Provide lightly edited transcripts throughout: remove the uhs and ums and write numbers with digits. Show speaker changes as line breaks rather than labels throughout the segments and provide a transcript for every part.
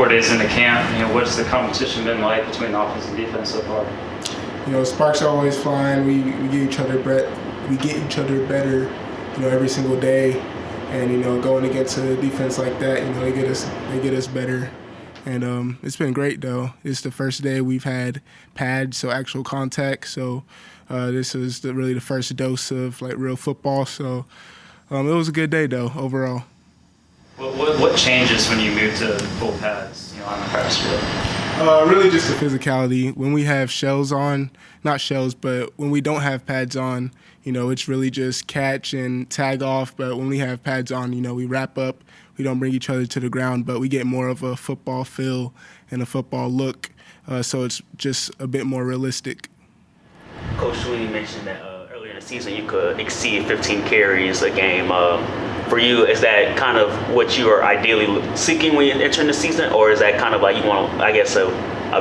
4 days into camp, what's the competition been like between the offense and defense so far?
Sparks are always flying. We get each other better, every single day. And going against a defense like that, they get us better. And it's been great though. It's the first day we've had pads, so actual contact. So this is really the first dose of like real football. So it was a good day though overall.
What changes when you move to full pads on the practice field?
Really just the physicality. When we have shells on, not shells, but when we don't have pads on, it's really just catch and tag off. But when we have pads on, we wrap up. We don't bring each other to the ground, but we get more of a football feel and a football look. So it's just a bit more realistic.
Coach Sweeney mentioned that earlier in the season you could exceed 15 carries a game. For you, is that kind of what you are ideally seeking when you enter the season, or is that kind of like you want, I guess, a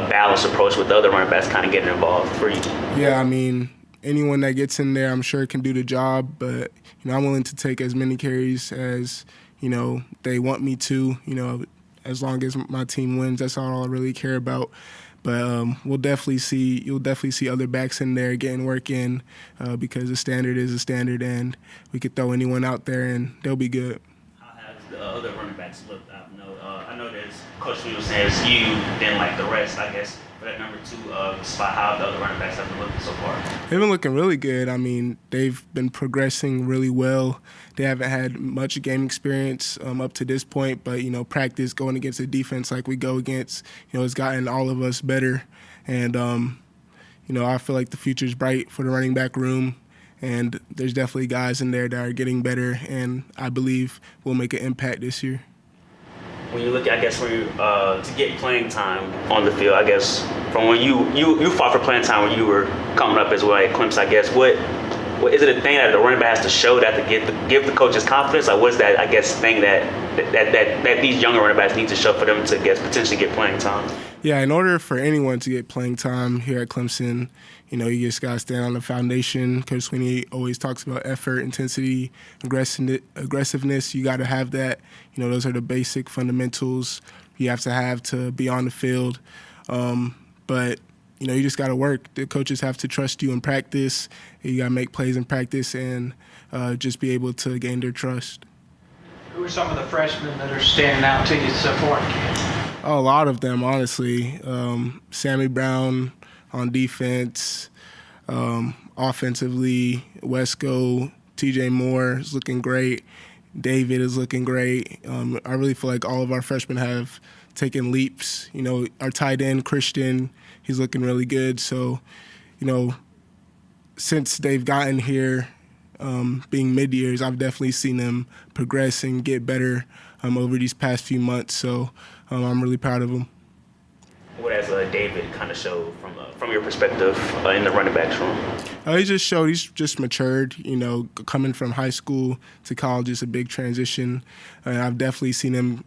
balanced approach with the other running backs kind of getting involved for you?
Yeah, I mean, anyone that gets in there, I'm sure can do the job, but I'm willing to take as many carries as they want me to. As long as my team wins, that's all I really care about. But you'll definitely see other backs in there getting work in because the standard is a standard, and we could throw anyone out there and they'll be good.
How have the other running backs looked? I know there's Coach Weaver says you didn't like the rest, I guess, for that number 2 spot. How have the other running backs have been looking so far?
They've been looking really good. I mean, they've been progressing really well. They haven't had much game experience up to this point, but, practice going against a defense like we go against, has gotten all of us better. And, I feel like the future's bright for the running back room, and there's definitely guys in there that are getting better, and I believe will make an impact this year.
When you look, I guess, to get playing time on the field, I guess, from when you fought for playing time when you were coming up as well at Clemson, I guess, what is it a thing that the running back has to show that to give the coaches confidence? Like, what's that, I guess, thing that these younger running backs need to show for them to potentially get playing time?
Yeah, in order for anyone to get playing time here at Clemson, you just got to stand on the foundation. Coach Sweeney always talks about effort, intensity, aggressiveness. You got to have that. Those are the basic fundamentals you have to be on the field. But, you just got to work. The coaches have to trust you in practice. You got to make plays in practice and just be able to gain their trust.
Who are some of the freshmen that are standing out to you so far?
Oh, a lot of them, honestly. Sammy Brown on defense, offensively, Wesco, TJ Moore is looking great. David is looking great. I really feel like all of our freshmen have taken leaps. Our tight end, Christian, he's looking really good. So, since they've gotten here, being mid-years, I've definitely seen them progress and get better over these past few months. So I'm really proud of them.
What has David kind of showed from your perspective in the running backs room?
He just showed he's just matured. Coming from high school to college is a big transition. And I've definitely seen him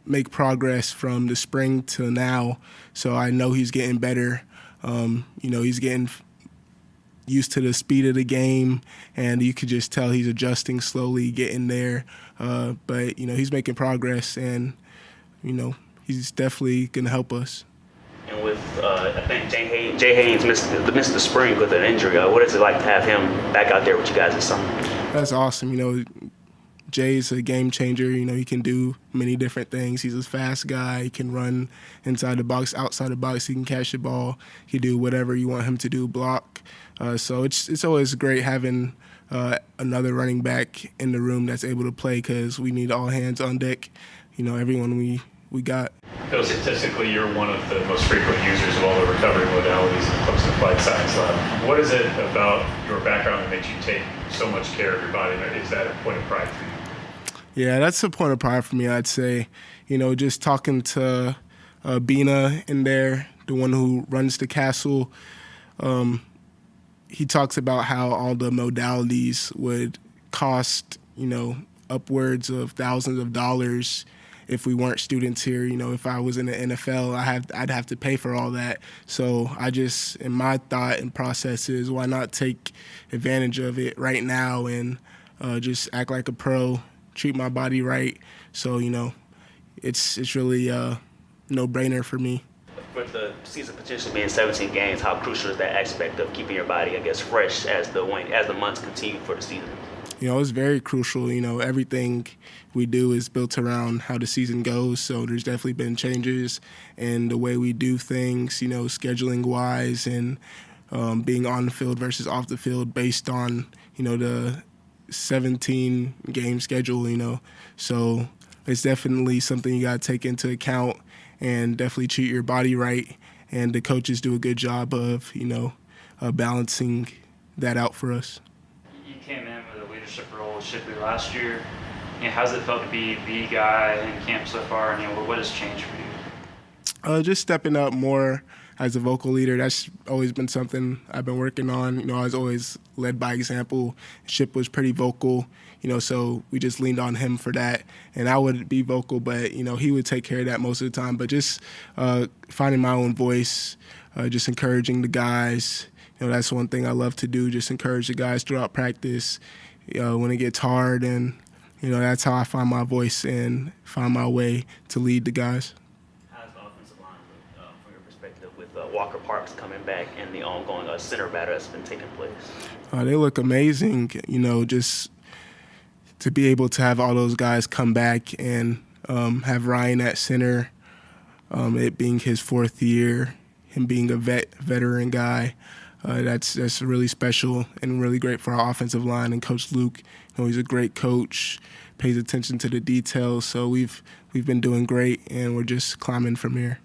make progress from the spring to now. So I know he's getting better. He's getting used to the speed of the game, and you could just tell he's adjusting slowly, getting there. But he's making progress, and he's definitely going to help us.
And with, I think Jay Haynes missed the spring with an injury. What is it like to have him back out there with you guys this summer?
That's awesome. Jay's a game changer. He can do many different things. He's a fast guy. He can run inside the box, outside the box. He can catch the ball. He can do whatever you want him to do, block. So it's always great having another running back in the room that's able to play because we need all hands on deck, everyone we got.
Phil, statistically, you're one of the most frequent users of all the recovery modalities in the Clemson Applied Science Lab. What is it about your background that makes you take so much care of your body? Is that a point of pride for you?
Yeah, that's a point of pride for me, I'd say. Just talking to Bina in there, the one who runs the castle, he talks about how all the modalities would cost, upwards of thousands of dollars if we weren't students here. If I was in the NFL, I'd have to pay for all that. So in my thought and process is, why not take advantage of it right now and just act like a pro, treat my body right. So, it's really a no-brainer for me.
With the season potentially being 17 games, how crucial is that aspect of keeping your body, I guess, fresh as the months continue for the season?
It's very crucial. Everything we do is built around how the season goes. So there's definitely been changes in the way we do things, scheduling wise and being on the field versus off the field based on, the 17 game schedule, So it's definitely something you got to take into account and definitely treat your body right. And the coaches do a good job of, balancing that out for us.
You came in with a leadership role with Shipley last year. How's it felt to be the guy in camp so far? And what has changed for you?
Just stepping up more as a vocal leader. That's always been something I've been working on. I was always led by example. Ship was pretty vocal, so we just leaned on him for that. And I would be vocal, but, he would take care of that most of the time. But just finding my own voice, just encouraging the guys. That's one thing I love to do, just encourage the guys throughout practice when it gets hard. And, that's how I find my voice and find my way to lead the guys.
How's the offensive line look from your perspective with Walker Parks coming back and the ongoing center battle that's been taking place?
They look amazing, just to be able to have all those guys come back and have Ryan at center, it being his 4th year, him being a veteran guy. That's really special and really great for our offensive line. And Coach Luke, he's a great coach, pays attention to the details. So we've been doing great, and we're just climbing from here.